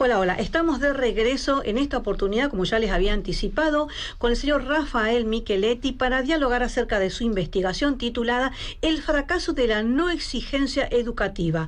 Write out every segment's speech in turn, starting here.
Hola, hola. Estamos de regreso en esta oportunidad, como ya les había anticipado, con el señor Rafael Micheletti para dialogar acerca de su investigación titulada El fracaso de la no exigencia educativa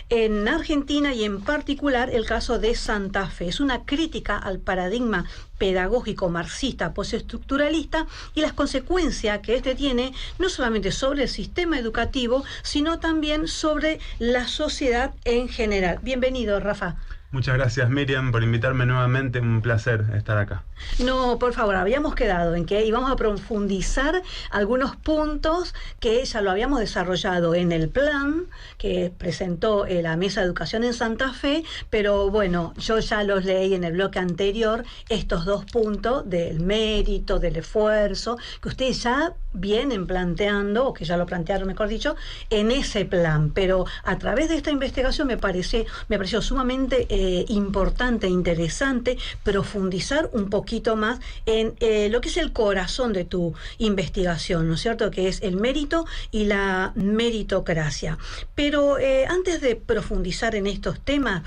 en Argentina y en particular el caso de Santa Fe. Es una crítica al paradigma pedagógico marxista postestructuralista y las consecuencias que este tiene no solamente sobre el sistema educativo, sino también sobre la sociedad en general. Bienvenido, Rafa. Muchas gracias, Miriam, por invitarme nuevamente. Un placer estar acá. No, por favor, habíamos quedado en que íbamos a profundizar algunos puntos que ya lo habíamos desarrollado en el plan que presentó la Mesa de Educación en Santa Fe, pero bueno, yo ya los leí en el bloque anterior, estos dos puntos del mérito, del esfuerzo, que ustedes ya vienen planteando, o que ya lo plantearon, mejor dicho, en ese plan, pero a través de esta investigación me pareció sumamente importante e interesante profundizar un poquito más en lo que es el corazón de tu investigación, ¿no es cierto?, que es el mérito y la meritocracia. Pero antes de profundizar en estos temas,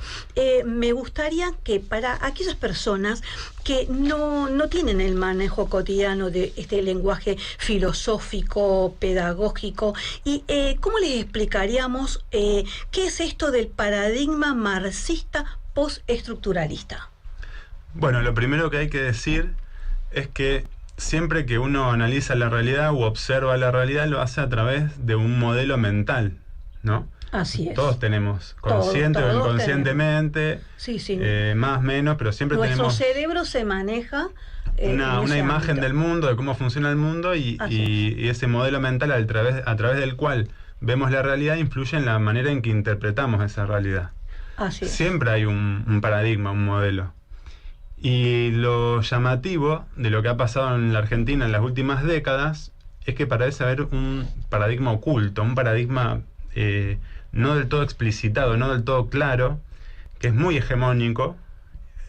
me gustaría que para aquellas personas que no tienen el manejo cotidiano de este lenguaje filosófico, pedagógico, y ¿cómo les explicaríamos qué es esto del paradigma marxista postestructuralista? Bueno, lo primero que hay que decir es que siempre que uno analiza la realidad u observa la realidad, lo hace a través de un modelo mental, ¿no? Así es. Todos tenemos, consciente o inconscientemente, sí, más o menos, pero siempre nuestro tenemos... cerebro se maneja una imagen ámbito del mundo, de cómo funciona el mundo, y ese modelo mental a través del cual vemos la realidad influye en la manera en que interpretamos esa realidad. Así es. Siempre hay un paradigma, un modelo. Y lo llamativo de lo que ha pasado en la Argentina en las últimas décadas es que parece haber un paradigma oculto, un paradigma no del todo explicitado, no del todo claro, que es muy hegemónico.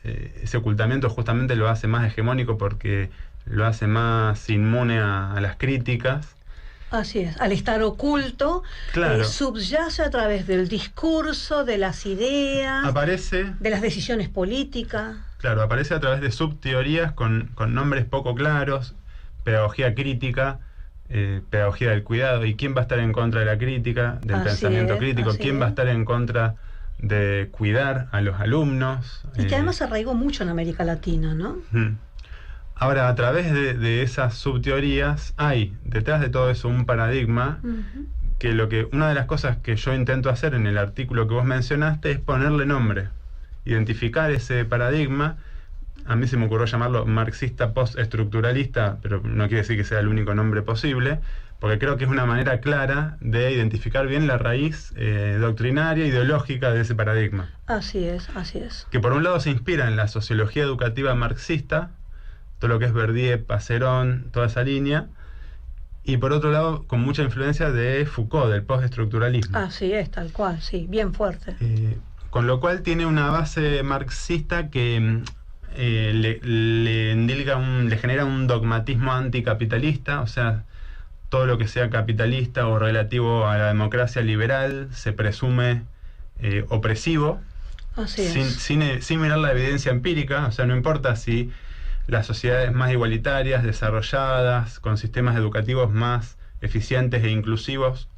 Ese ocultamiento justamente lo hace más hegemónico porque lo hace más inmune a las críticas. Así es, al estar oculto, claro, subyace a través del discurso, de las ideas, de las decisiones políticas. Claro, aparece a través de subteorías con nombres poco claros, pedagogía crítica, pedagogía del cuidado. ¿Y quién va a estar en contra de la crítica, del pensamiento crítico? ¿Quién va a estar en contra de cuidar a los alumnos? Y que además se arraigó mucho en América Latina, ¿no? Ahora, a través de esas subteorías hay detrás de todo eso un paradigma que una de las cosas que yo intento hacer en el artículo que vos mencionaste es ponerle nombre, identificar ese paradigma. A mí se me ocurrió llamarlo marxista postestructuralista, pero no quiere decir que sea el único nombre posible, porque creo que es una manera clara de identificar bien la raíz doctrinaria, ideológica de ese paradigma. Así es, así es. Que por un lado se inspira en la sociología educativa marxista, todo lo que es Verdier, Passerón, toda esa línea, y por otro lado con mucha influencia de Foucault, del postestructuralismo. Así es, tal cual, sí, bien fuerte. Con lo cual tiene una base marxista que le genera un dogmatismo anticapitalista, o sea, todo lo que sea capitalista o relativo a la democracia liberal se presume opresivo, sin mirar la evidencia empírica. O sea, no importa si las sociedades más igualitarias, desarrolladas, con sistemas educativos más eficientes e inclusivos.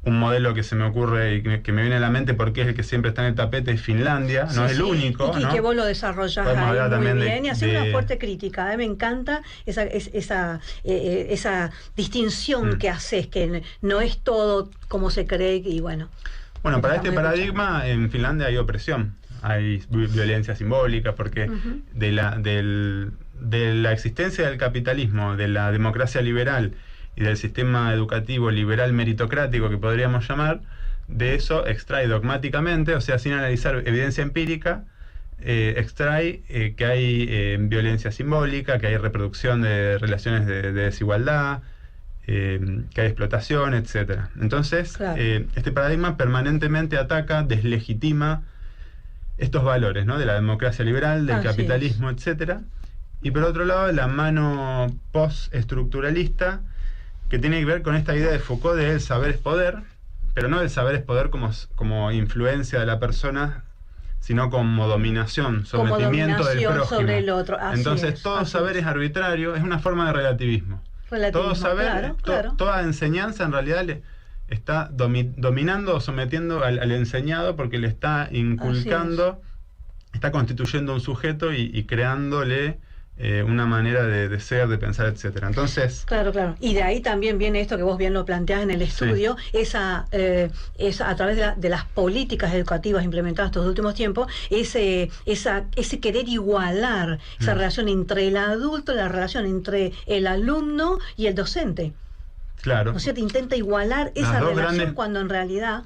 Un modelo que se me ocurre y que me viene a la mente porque es el que siempre está en el tapete es Finlandia, no es el único. Y que vos lo desarrollás ahí muy bien y hacer una fuerte crítica. Me encanta esa distinción que haces, que no es todo como se cree y bueno. Bueno, para este paradigma en Finlandia hay opresión, hay violencia simbólica porque de la existencia del capitalismo, de la democracia liberal y del sistema educativo liberal meritocrático que podríamos llamar, de eso extrae dogmáticamente, o sea, sin analizar evidencia empírica, extrae que hay violencia simbólica, que hay reproducción de relaciones de desigualdad, que hay explotación, etcétera. Entonces, claro, este paradigma permanentemente ataca, deslegitima estos valores, ¿no?, de la democracia liberal, del capitalismo, etcétera. Y por otro lado, la mano postestructuralista, que tiene que ver con esta idea de Foucault de el saber es poder, pero no el saber es poder como influencia de la persona, sino como dominación, sometimiento del prójimo. Sobre el otro. Entonces, todo saber es arbitrario, es una forma de relativismo. Todo saber, claro. Toda enseñanza en realidad está dominando o sometiendo al enseñado, porque le está inculcando, está constituyendo un sujeto y creándole una manera de ser, de pensar, etcétera. Entonces, claro. Y de ahí también viene esto que vos bien lo planteás en el estudio, esa a través de las políticas educativas implementadas estos últimos tiempos, ese querer igualar esa relación entre el adulto, la relación entre el alumno y el docente. Claro. O sea, te intenta igualar esa relación cuando en realidad...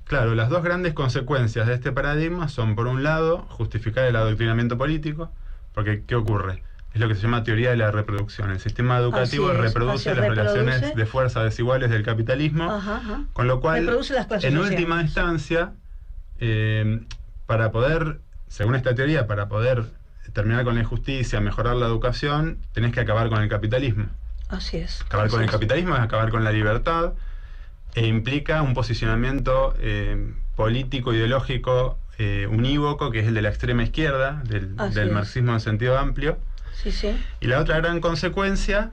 Claro, las dos grandes consecuencias de este paradigma son, por un lado, justificar el adoctrinamiento político, porque ¿qué ocurre? Es lo que se llama teoría de la reproducción. El sistema educativo reproduce las relaciones de fuerza desiguales del capitalismo, con lo cual, en última instancia, para poder, según esta teoría, para poder terminar con la injusticia, mejorar la educación, tenés que acabar con el capitalismo. Así es. Acabar con el capitalismo es acabar con la libertad, e implica un posicionamiento político, ideológico, unívoco, que es el de la extrema izquierda, del marxismo en sentido amplio. Y la otra gran consecuencia,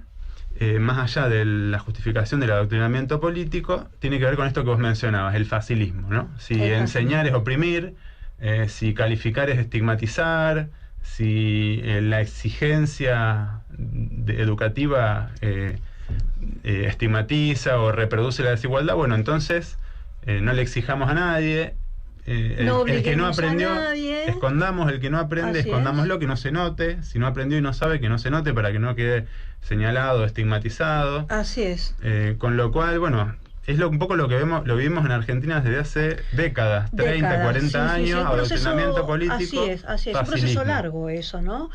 más allá de la justificación del adoctrinamiento político, tiene que ver con esto que vos mencionabas, el facilismo, ¿no? Si enseñar es oprimir, si calificar es estigmatizar, si la exigencia educativa estigmatiza o reproduce la desigualdad, bueno, entonces no le exijamos a nadie. El que no aprendió, escondamos. El que no aprende, escondámoslo, que no se note. Si no aprendió y no sabe, que no se note, para que no quede señalado, estigmatizado. Así es. Con lo cual, bueno, es un poco lo que lo vivimos en Argentina desde hace décadas, 30, 40 años, adoctrinamiento político. Así es. Un proceso largo eso, ¿no?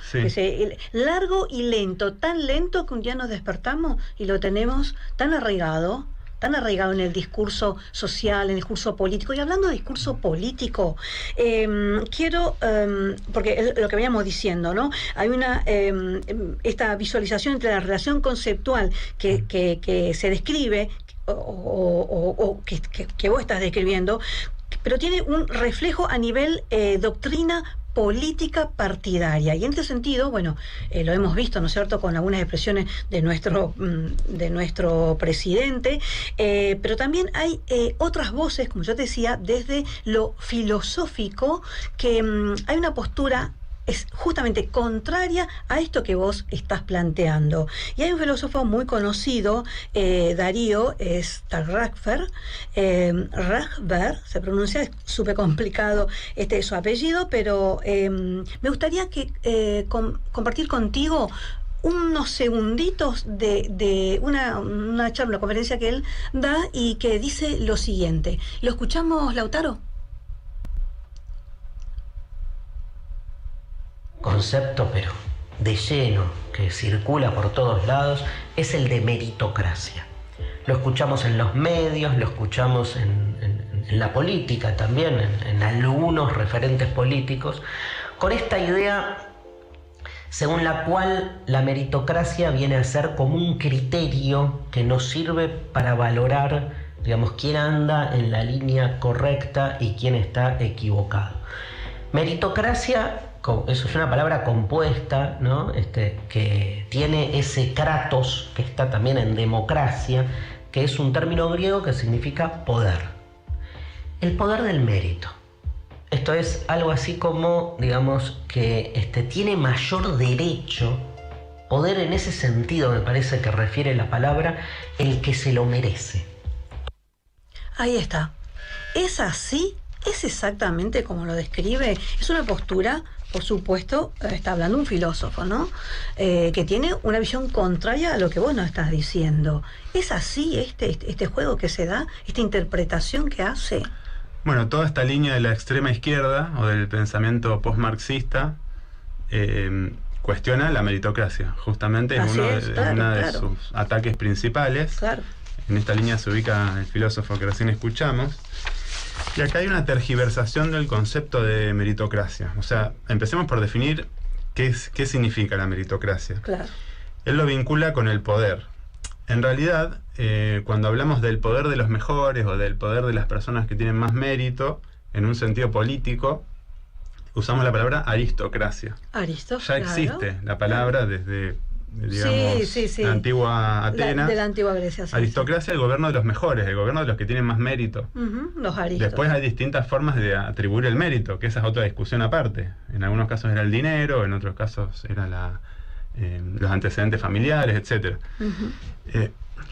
Largo y lento, tan lento que un día nos despertamos y lo tenemos tan arraigado en el discurso social, en el discurso político. Y hablando de discurso político, quiero, porque es lo que veníamos diciendo, ¿no? Hay esta visualización entre la relación conceptual que se describe, o que vos estás describiendo, pero tiene un reflejo a nivel doctrina política partidaria. Y en este sentido, bueno, lo hemos visto, ¿no es cierto?, con algunas expresiones de nuestro presidente, pero también hay otras voces, como yo te decía, desde lo filosófico, que hay una postura es justamente contraria a esto que vos estás planteando. Y hay un filósofo muy conocido, Darío Starkfer, se pronuncia, es súper complicado su apellido, pero me gustaría compartir contigo unos segunditos de una charla, una conferencia que él da y que dice lo siguiente. ¿Lo escuchamos, Lautaro? Concepto, pero de lleno, que circula por todos lados, es el de meritocracia. Lo escuchamos en los medios, lo escuchamos en la política también, en algunos referentes políticos, con esta idea según la cual la meritocracia viene a ser como un criterio que nos sirve para valorar, digamos, quién anda en la línea correcta y quién está equivocado. Meritocracia, eso es una palabra compuesta, ¿no? Que tiene ese kratos que está también en democracia, que es un término griego que significa poder. El poder del mérito. Esto es algo así como, digamos, que tiene mayor derecho, poder en ese sentido me parece que refiere la palabra, el que se lo merece. Ahí está. ¿Es así? ¿Es exactamente como lo describe? Es una postura, por supuesto, está hablando un filósofo, ¿no? Que tiene una visión contraria a lo que vos nos estás diciendo. ¿Es así este juego que se da, esta interpretación que hace? Bueno, toda esta línea de la extrema izquierda o del pensamiento postmarxista cuestiona la meritocracia. Justamente es uno de sus ataques principales. Claro. En esta línea se ubica el filósofo que recién escuchamos. Y acá hay una tergiversación del concepto de meritocracia. O sea, empecemos por definir qué significa la meritocracia. Claro. Él lo vincula con el poder. En realidad, cuando hablamos del poder de los mejores o del poder de las personas que tienen más mérito, en un sentido político, usamos la palabra aristocracia. Ya existe la palabra desde, digamos, la antigua Atenas. De la antigua Grecia. Sí, aristocracia, el gobierno de los mejores, el gobierno de los que tienen más mérito. Los aristos. Después hay distintas formas de atribuir el mérito, que esa es otra discusión aparte. En algunos casos era el dinero, en otros casos era los antecedentes familiares, etcétera.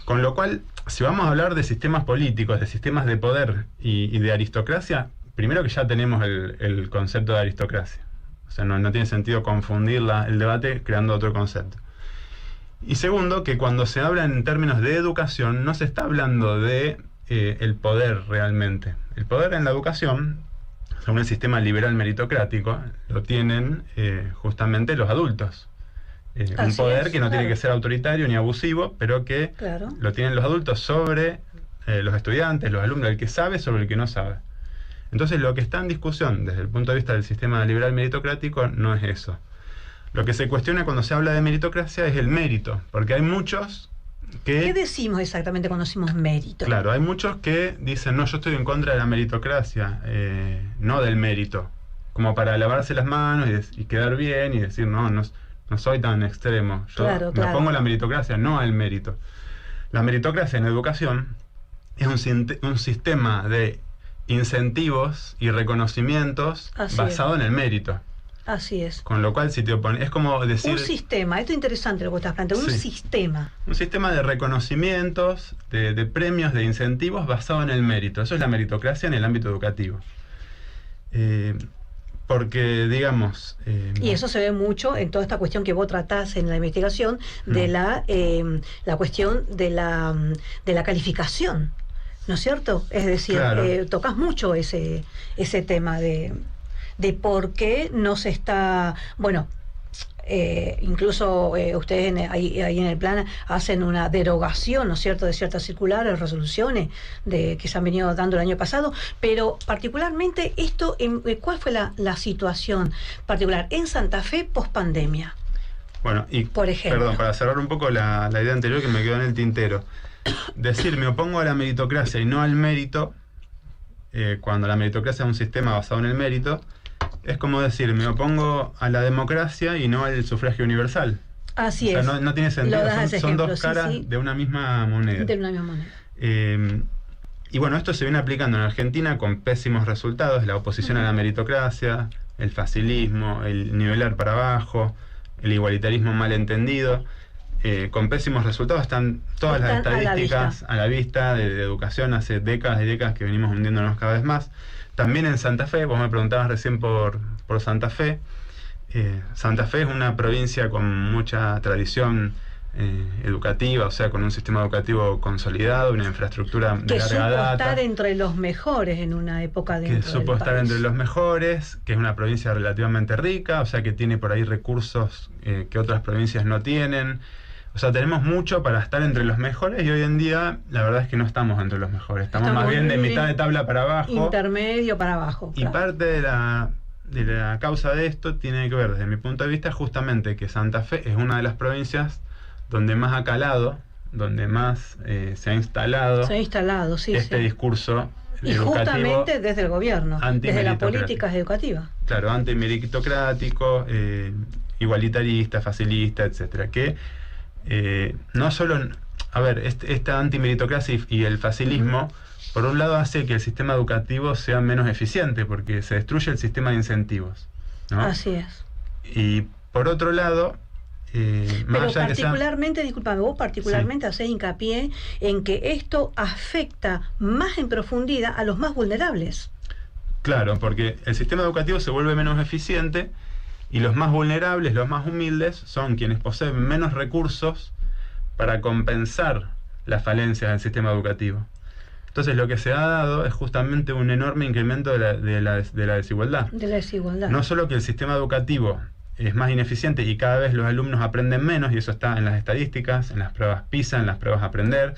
Con lo cual, si vamos a hablar de sistemas políticos, de sistemas de poder y de aristocracia, primero que ya tenemos el concepto de aristocracia. O sea, no tiene sentido confundir el debate creando otro concepto. Y segundo, que cuando se habla en términos de educación, no se está hablando de el poder realmente. El poder en la educación, según el sistema liberal meritocrático, lo tienen justamente los adultos. Un poder que no tiene que ser autoritario ni abusivo, pero que lo tienen los adultos sobre los estudiantes, los alumnos, el que sabe sobre el que no sabe. Entonces, lo que está en discusión desde el punto de vista del sistema liberal meritocrático no es eso. Lo que se cuestiona cuando se habla de meritocracia es el mérito, porque hay muchos que... ¿Qué decimos exactamente cuando decimos mérito? Claro, hay muchos que dicen, no, yo estoy en contra de la meritocracia, no del mérito, como para lavarse las manos y quedar bien y decir, no soy tan extremo, yo me opongo a la meritocracia, no al mérito. La meritocracia en educación es un sistema de incentivos y reconocimientos basado en el mérito. Así es. Con lo cual, si te opones, es como decir... Un sistema, esto es interesante lo que estás planteando, un sistema. Un sistema de reconocimientos, de premios, de incentivos basado en el mérito. Eso es la meritocracia en el ámbito educativo. Porque, digamos... y eso se ve mucho en toda esta cuestión que vos tratás en la investigación de la cuestión de la calificación, ¿no es cierto? Es decir, tocas mucho ese tema de por qué no se está... Bueno, incluso ustedes ahí en el plan hacen una derogación, ¿no es cierto?, de ciertas circulares, resoluciones que se han venido dando el año pasado, pero particularmente esto, ¿cuál fue la situación particular en Santa Fe post-pandemia? Bueno, y por ejemplo, perdón, para cerrar un poco la idea anterior que me quedó en el tintero, decir me opongo a la meritocracia y no al mérito, cuando la meritocracia es un sistema basado en el mérito, es como decir, me opongo a la democracia y no al sufragio universal. Así es. No tiene sentido, son dos caras de una misma moneda. De una misma moneda. Y bueno, esto se viene aplicando en Argentina con pésimos resultados, la oposición a la meritocracia, el facilismo, el nivelar para abajo, el igualitarismo mal entendido. Con pésimos resultados están todas las estadísticas a la vista de educación hace décadas y décadas que venimos hundiéndonos cada vez más. También en Santa Fe, vos me preguntabas recién por Santa Fe. Santa Fe es una provincia con mucha tradición educativa, o sea, con un sistema educativo consolidado, una infraestructura de larga data. Que supo estar entre los mejores en una época dentro del país. Que supo estar entre los mejores, que es una provincia relativamente rica, o sea, que tiene por ahí recursos que otras provincias no tienen. O sea, tenemos mucho para estar entre los mejores y hoy en día la verdad es que no estamos entre los mejores. Estamos más bien de mitad de tabla para abajo. Intermedio para abajo. Y parte de la causa de esto tiene que ver, desde mi punto de vista, justamente que Santa Fe es una de las provincias donde más ha calado, donde más se ha instalado, este discurso y justamente desde el gobierno, desde las políticas educativas. Claro, antimeritocrático, igualitarista, facilista, etcétera, que no solo, a ver, esta antimeritocracia y el facilismo, por un lado hace que el sistema educativo sea menos eficiente, porque se destruye el sistema de incentivos, ¿no? Así es. Y por otro lado, pero particularmente, discúlpame, vos particularmente hacés hincapié en que esto afecta más en profundidad a los más vulnerables. Claro, porque el sistema educativo se vuelve menos eficiente y los más vulnerables, los más humildes, son quienes poseen menos recursos para compensar las falencias del sistema educativo. Entonces lo que se ha dado es justamente un enorme incremento de la desigualdad. De la desigualdad. No solo que el sistema educativo es más ineficiente y cada vez los alumnos aprenden menos, y eso está en las estadísticas, en las pruebas PISA, en las pruebas Aprender,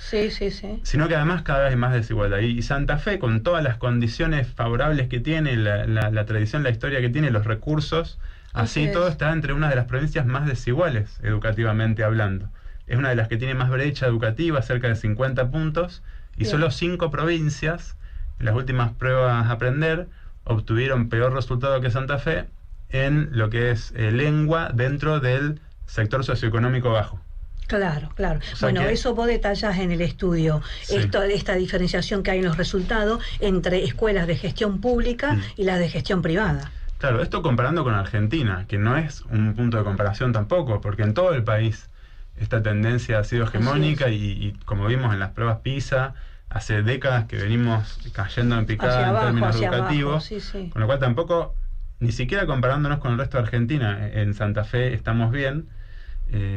sino que además cada vez hay más desigualdad. Y Santa Fe, con todas las condiciones favorables que tiene, la tradición, la historia que tiene, los recursos, así todo está entre una de las provincias más desiguales educativamente hablando. Es una de las que tiene más brecha educativa, cerca de 50 puntos, y solo 5 provincias, en las últimas pruebas Aprender, obtuvieron peor resultado que Santa Fe en lo que es lengua dentro del sector socioeconómico bajo. Claro, claro. O sea Bueno, que, eso vos detallás en el estudio, sí, esta diferenciación que hay en los resultados entre escuelas de gestión pública y las de gestión privada. Claro, esto comparando con Argentina, que no es un punto de comparación tampoco, porque en todo el país esta tendencia ha sido hegemónica y como vimos en las pruebas PISA, hace décadas que venimos cayendo en picada en términos educativos, sí, sí. Con lo cual tampoco, ni siquiera comparándonos con el resto de Argentina, en Santa Fe estamos bien.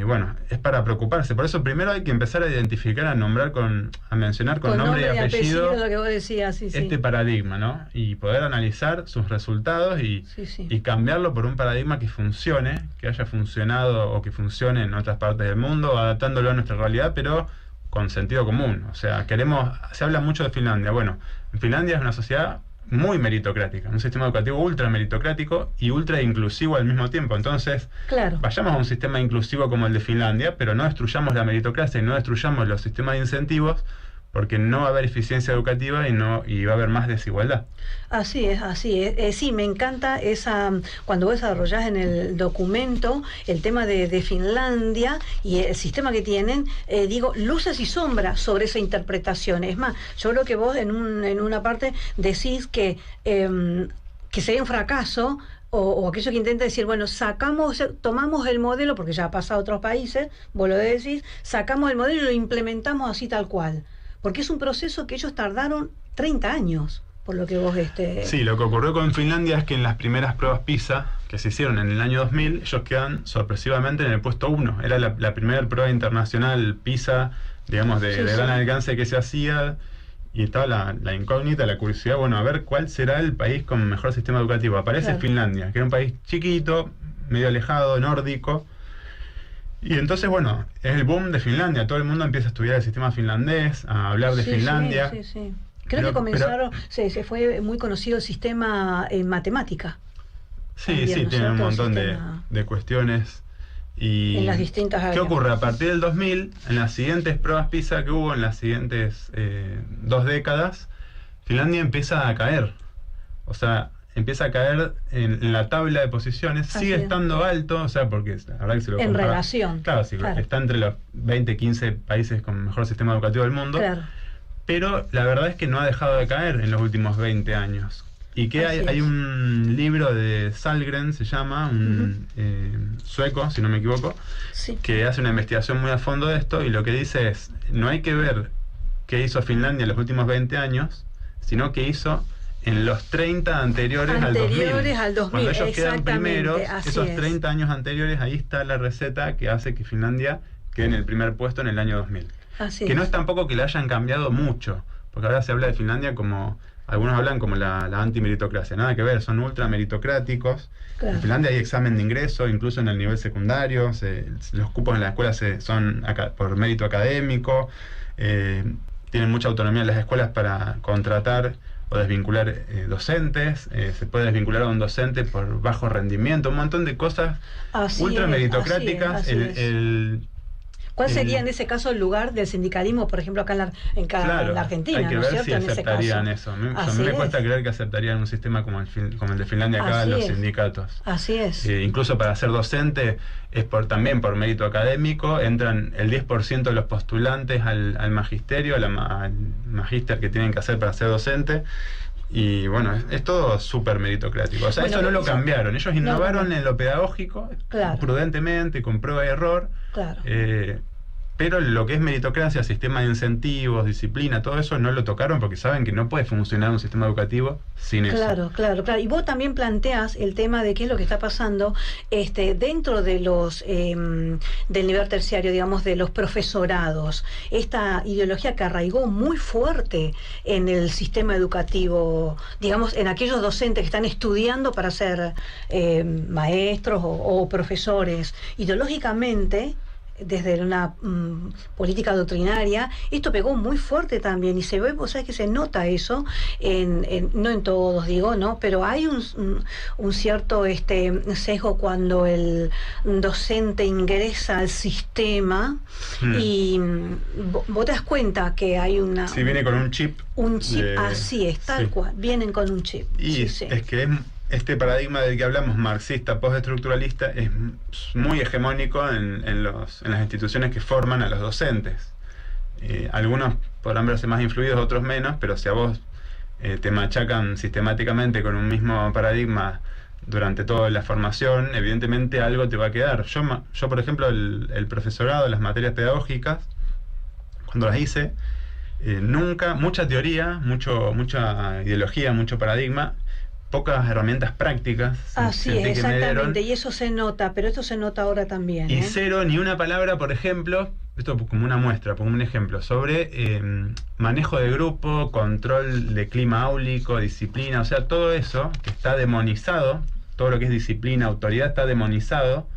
Bueno, es para preocuparse. Por eso primero hay que empezar a identificar, a mencionar con nombre y apellido lo que vos decías, sí, este paradigma, ¿no? Y poder analizar sus resultados y cambiarlo por un paradigma que funcione, que haya funcionado o que funcione en otras partes del mundo, adaptándolo a nuestra realidad, pero con sentido común. O sea, se habla mucho de Finlandia. Bueno, Finlandia es una sociedad muy meritocrática, un sistema educativo ultra meritocrático y ultra inclusivo al mismo tiempo. Entonces, claro, vayamos a un sistema inclusivo como el de Finlandia, pero no destruyamos la meritocracia y no destruyamos los sistemas de incentivos, porque no va a haber eficiencia educativa y va a haber más desigualdad. Así es, así es. Sí, me encanta cuando vos desarrollás en el documento el tema de Finlandia y el sistema que tienen, digo, luces y sombras sobre esa interpretación. Es más, yo creo que vos en una parte decís que sería un fracaso, o aquello que intenta decir, bueno, tomamos el modelo, porque ya ha pasado a otros países, vos lo decís, sacamos el modelo y lo implementamos así tal cual. Porque es un proceso que ellos tardaron 30 años, por lo que vos... Sí, lo que ocurrió con Finlandia es que en las primeras pruebas PISA, que se hicieron en el año 2000, ellos quedan sorpresivamente en el puesto 1. Era la primera prueba internacional PISA, digamos, de gran alcance que se hacía, y estaba la incógnita, la curiosidad, bueno, a ver cuál será el país con mejor sistema educativo. Aparece Finlandia, que era un país chiquito, medio alejado, nórdico. Y entonces, bueno, es el boom de Finlandia. Todo el mundo empieza a estudiar el sistema finlandés, a hablar de Finlandia. Sí. Creo que comenzaron, se fue muy conocido el sistema en matemática. Sí, también, ¿no? Tiene un montón de cuestiones. Y en las distintas áreas. ¿Qué ocurre? A partir del 2000, en las siguientes pruebas PISA que hubo en las siguientes 2 décadas, Finlandia empieza a caer. O sea, empieza a caer en la tabla de posiciones, sigue estando alto, o sea, porque la verdad que se lo compara, en relación. Claro, está entre los 20, 15 países con mejor sistema educativo del mundo, pero la verdad es que no ha dejado de caer en los últimos 20 años. Y que hay un libro de Sahlgren, se llama, un sueco, si no me equivoco, que hace una investigación muy a fondo de esto, y lo que dice es, no hay que ver qué hizo Finlandia en los últimos 20 años, sino qué hizo en los 30 anteriores al 2000. Cuando ellos quedan primeros, esos 30 años anteriores, ahí está la receta que hace que Finlandia quede en el primer puesto en el año 2000. Que no es tampoco que le hayan cambiado mucho, porque ahora se habla de Finlandia como, algunos hablan como la antimeritocracia, nada que ver, son ultra meritocráticos. En Finlandia hay examen de ingreso, incluso en el nivel secundario, los cupos en la escuela son por mérito académico, tienen mucha autonomía en las escuelas para contratar o desvincular docentes, se puede desvincular a un docente por bajo rendimiento, un montón de cosas ultra meritocráticas. ¿Cuál sería en ese caso el lugar del sindicalismo, por ejemplo, acá en la Argentina? Hay que ver si aceptarían eso. A mí me cuesta creer que aceptarían un sistema como el de Finlandia acá en los sindicatos. Así es. Incluso para ser docente es también por mérito académico, entran el 10% de los postulantes al magisterio, al magíster que tienen que hacer para ser docente. Y bueno, es todo súper meritocrático. O sea, eso no lo cambiaron. Ellos innovaron en lo pedagógico, prudentemente, con prueba y error. Pero lo que es meritocracia, sistema de incentivos, disciplina, todo eso no lo tocaron porque saben que no puede funcionar un sistema educativo sin eso. Claro. Y vos también planteás el tema de qué es lo que está pasando dentro de los del nivel terciario, digamos, de los profesorados. Esta ideología que arraigó muy fuerte en el sistema educativo, digamos, en aquellos docentes que están estudiando para ser maestros o profesores. Ideológicamente, desde una política doctrinaria, esto pegó muy fuerte también y se ve, vos sabés que se nota eso, no en todos digo, ¿no? Pero hay un cierto sesgo cuando el docente ingresa al sistema y vos te das cuenta que hay una... Sí, viene con un chip. Un chip, así es, tal cual, vienen con un chip. Y es que este paradigma del que hablamos, marxista, postestructuralista, es muy hegemónico en las instituciones que forman a los docentes. Algunos podrán verse más influidos, otros menos, pero si a vos te machacan sistemáticamente con un mismo paradigma durante toda la formación, evidentemente algo te va a quedar. Yo por ejemplo, el profesorado, las materias pedagógicas, cuando las hice, nunca, mucha teoría, mucha ideología, mucho paradigma, pocas herramientas prácticas. Así es, exactamente, y eso se nota, pero esto se nota ahora también. Y cero, ni una palabra, por ejemplo, esto como una muestra, como un ejemplo, sobre manejo de grupo, control de clima áulico, disciplina, o sea, todo eso que está demonizado, todo lo que es disciplina, autoridad, está demonizado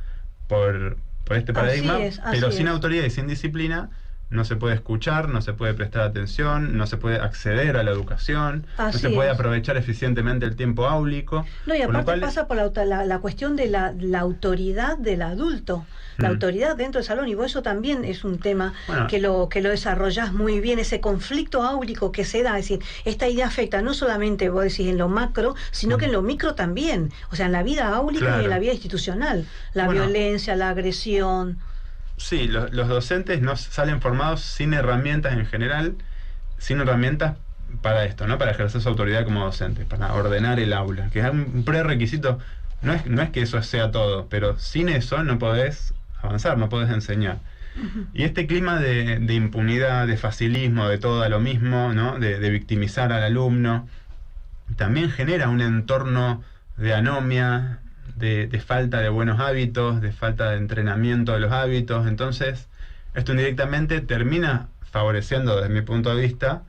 por este paradigma, pero sin autoridad y sin disciplina no se puede escuchar, no se puede prestar atención, no se puede acceder a la educación, no se puede aprovechar eficientemente el tiempo áulico. No, y aparte pasa por la cuestión de la autoridad del adulto, la autoridad dentro del salón, y vos eso también es un tema que lo desarrollás muy bien, ese conflicto áulico que se da, es decir, esta idea afecta no solamente, vos decís, en lo macro, sino que en lo micro también, o sea, en la vida áulica y en la vida institucional, la violencia, la agresión... Sí, los docentes no salen formados sin herramientas en general, sin herramientas para esto, ¿no? Para ejercer su autoridad como docentes, para ordenar el aula, que es un prerequisito. No es que eso sea todo, pero sin eso no podés avanzar, no podés enseñar. Y este clima de impunidad, de facilismo, de todo a lo mismo, ¿no? De victimizar al alumno, también genera un entorno de anomia, de falta de buenos hábitos, de falta de entrenamiento de los hábitos. Entonces, esto indirectamente termina favoreciendo, desde mi punto de vista,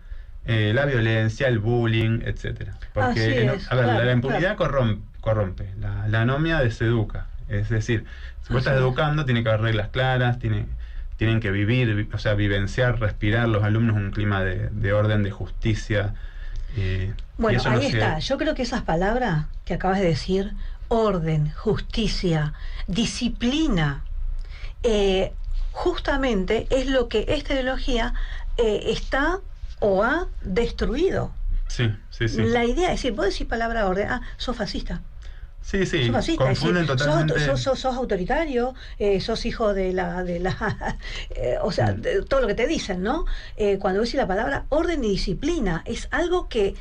la violencia, el bullying, etcétera. Porque, la impunidad corrompe, la anomia deseduca. Es decir, si vos estás educando, tiene que haber reglas claras, tienen que vivir, o sea, vivenciar, respirar los alumnos un clima de orden, de justicia. Bueno, ahí está. Yo creo que esas palabras que acabas de decir, orden, justicia, disciplina, justamente es lo que esta ideología está o ha destruido. Sí. La idea es decir, vos decís palabra orden, sos fascista. Sí, sos fascista, confunden totalmente. Sos autoritario, sos hijo de la o sea, de todo lo que te dicen, ¿no? Cuando decís la palabra orden y disciplina, es algo que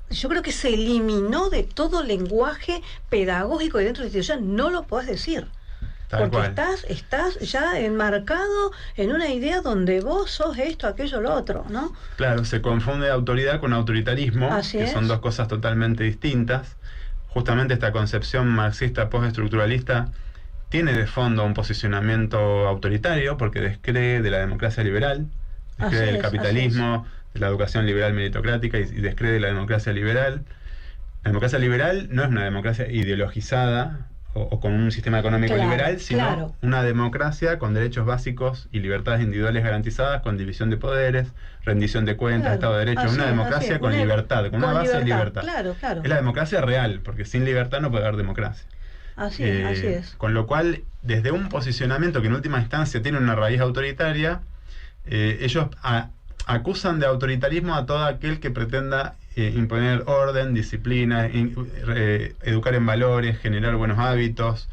yo creo que se eliminó de todo lenguaje pedagógico y dentro de la institución, no lo podés decir. Porque estás ya enmarcado en una idea donde vos sos esto, aquello, lo otro, ¿no? Claro, se confunde autoridad con autoritarismo, que son dos cosas totalmente distintas. Justamente esta concepción marxista postestructuralista tiene de fondo un posicionamiento autoritario porque descree de la democracia liberal, descree del capitalismo, de la educación liberal meritocrática y descree de la democracia liberal. La democracia liberal no es una democracia ideologizada o con un sistema económico liberal, sino una democracia con derechos básicos y libertades individuales garantizadas, con división de poderes, rendición de cuentas, Estado de Derecho. Una democracia con libertad, con una base de libertad. Es la democracia real, porque sin libertad no puede haber democracia. Así es. Con lo cual, desde un posicionamiento que en última instancia tiene una raíz autoritaria, ellos acusan de autoritarismo a todo aquel que pretenda imponer orden, disciplina, educar en valores, generar buenos hábitos.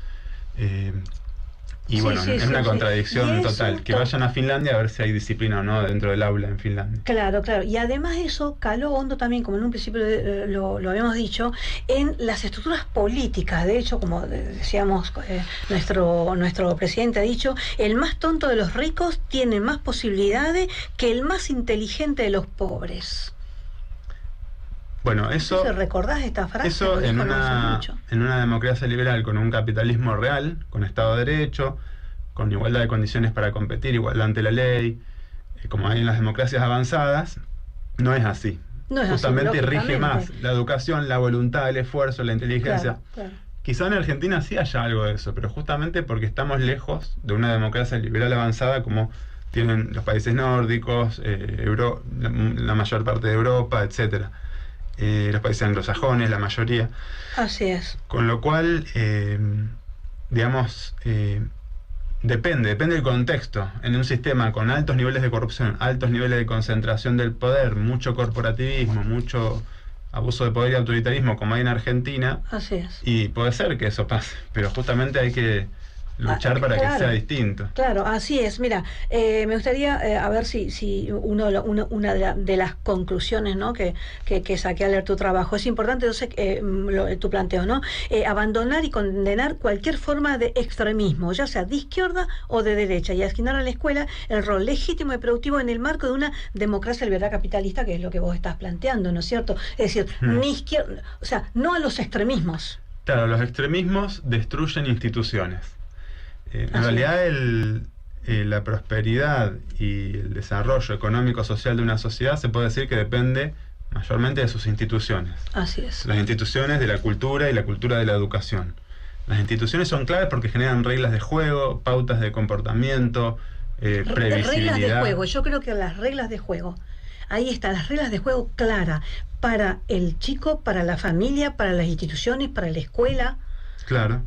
Es una contradicción total. Que vayan a Finlandia a ver si hay disciplina o no dentro del aula en Finlandia. Claro. Y además eso caló hondo también, como en un principio lo habíamos dicho, en las estructuras políticas. De hecho, como decíamos, nuestro presidente ha dicho, el más tonto de los ricos tiene más posibilidades que el más inteligente de los pobres. Bueno, eso... ¿Recordás esta frase? Eso en una democracia liberal con un capitalismo real, con Estado de Derecho, con igualdad de condiciones para competir, igualdad ante la ley, como hay en las democracias avanzadas, no es así. Justamente rige más la educación, la voluntad, el esfuerzo, la inteligencia. Quizá en Argentina sí haya algo de eso, pero justamente porque estamos lejos de una democracia liberal avanzada como tienen los países nórdicos, la mayor parte de Europa, etcétera. Los países anglosajones, la mayoría. Así es. Con lo cual, digamos, depende del contexto. En un sistema con altos niveles de corrupción, altos niveles de concentración del poder, mucho corporativismo, mucho abuso de poder y autoritarismo como hay en Argentina. Así es. Y puede ser que eso pase, pero justamente hay que luchar para que sea distinto. Claro, así es. Mira, me gustaría a ver si una de las conclusiones, ¿no?, que saqué al leer tu trabajo. Es importante, entonces, tu planteo, ¿no? Abandonar y condenar cualquier forma de extremismo, ya sea de izquierda o de derecha, y asignar a la escuela el rol legítimo y productivo en el marco de una democracia liberal capitalista, que es lo que vos estás planteando, ¿no es cierto? Es decir, ni izquierda, o sea, no a los extremismos. Claro, los extremismos destruyen instituciones. En realidad la prosperidad y el desarrollo económico-social de una sociedad se puede decir que depende mayormente de sus instituciones. Así es. Las instituciones de la cultura y la cultura de la educación. Las instituciones son claves porque generan reglas de juego, pautas de comportamiento, previsibilidad. Reglas de juego, yo creo que las reglas de juego, ahí están las reglas de juego claras para el chico, para la familia, para las instituciones, para la escuela. Claro.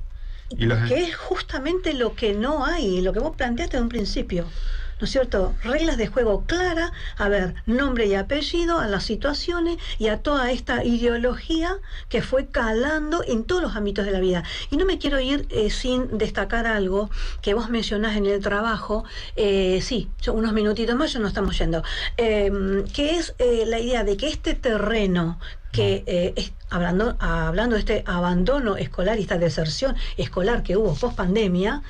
Que es justamente lo que no hay, lo que vos planteaste en un principio, ¿no es cierto? Reglas de juego claras, a ver, nombre y apellido a las situaciones y a toda esta ideología que fue calando en todos los ámbitos de la vida. Y no me quiero ir sin destacar algo que vos mencionás en el trabajo, sí, unos minutitos más ya nos estamos yendo, que es la idea de que este terreno que hablando de este abandono escolar y esta deserción escolar que hubo post pandemia,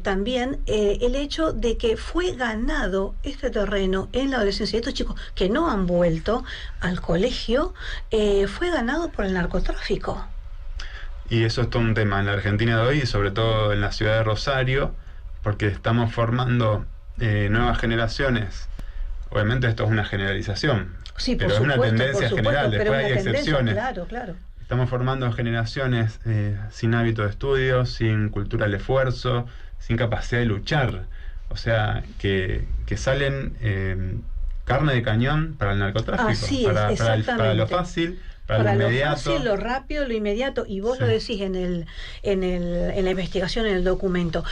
también el hecho de que fue ganado este terreno en la adolescencia, estos chicos que no han vuelto al colegio, fue ganado por el narcotráfico. Y eso es todo un tema en la Argentina de hoy, y sobre todo en la ciudad de Rosario, porque estamos formando nuevas generaciones. Obviamente esto es una generalización. Sí, pero es una tendencia general, después hay excepciones. Claro, claro. Estamos formando generaciones sin hábito de estudio, sin cultura del esfuerzo, sin capacidad de luchar. O sea, que salen carne de cañón para el narcotráfico, así es, para lo fácil, para lo inmediato. Lo fácil, lo rápido, lo inmediato, y vos lo decís en la investigación, en el documento.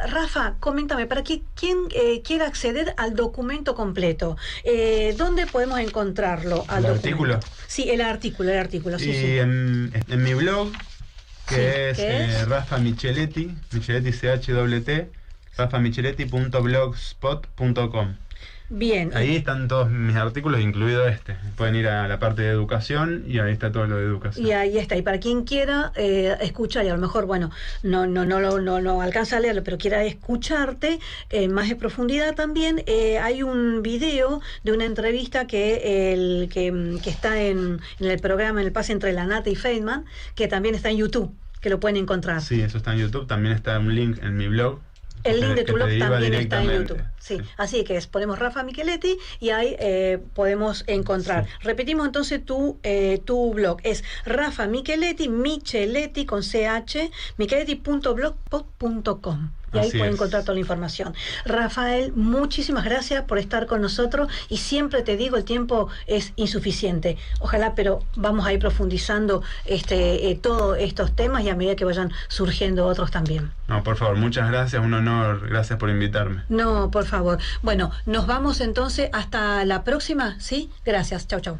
Rafa, coméntame, para quien quiera acceder al documento completo, ¿dónde podemos encontrarlo? ¿El artículo? Sí, el artículo, sí. Y en mi blog, que es Rafa Micheletti, CHWT, rafamicheletti.blogspot.com. Bien. Ahí están todos mis artículos, incluido este. Pueden ir a la parte de educación y ahí está todo lo de educación. Y ahí está. Y para quien quiera escuchar, y a lo mejor, bueno, no alcanza a leerlo, pero quiera escucharte más de profundidad también, hay un video de una entrevista que está en el programa, en el pase entre Lanata y Feynman, que también está en YouTube, que lo pueden encontrar. Sí, eso está en YouTube. También está un link en mi blog. El link de tu blog también está en YouTube. Sí. Así que ponemos Rafa Micheletti y ahí podemos encontrar. Sí. Repetimos entonces tu blog. Es Rafa Micheletti, Micheletti con CH, micheletti.blogspot.com. Y ahí pueden encontrar toda la información. Rafael, muchísimas gracias por estar con nosotros, y siempre te digo, el tiempo es insuficiente. Ojalá, pero vamos a ir profundizando todos estos temas, y a medida que vayan surgiendo otros también. No, por favor, muchas gracias, un honor, gracias por invitarme. No, por favor. Bueno, nos vamos entonces hasta la próxima, ¿sí? Gracias, chau.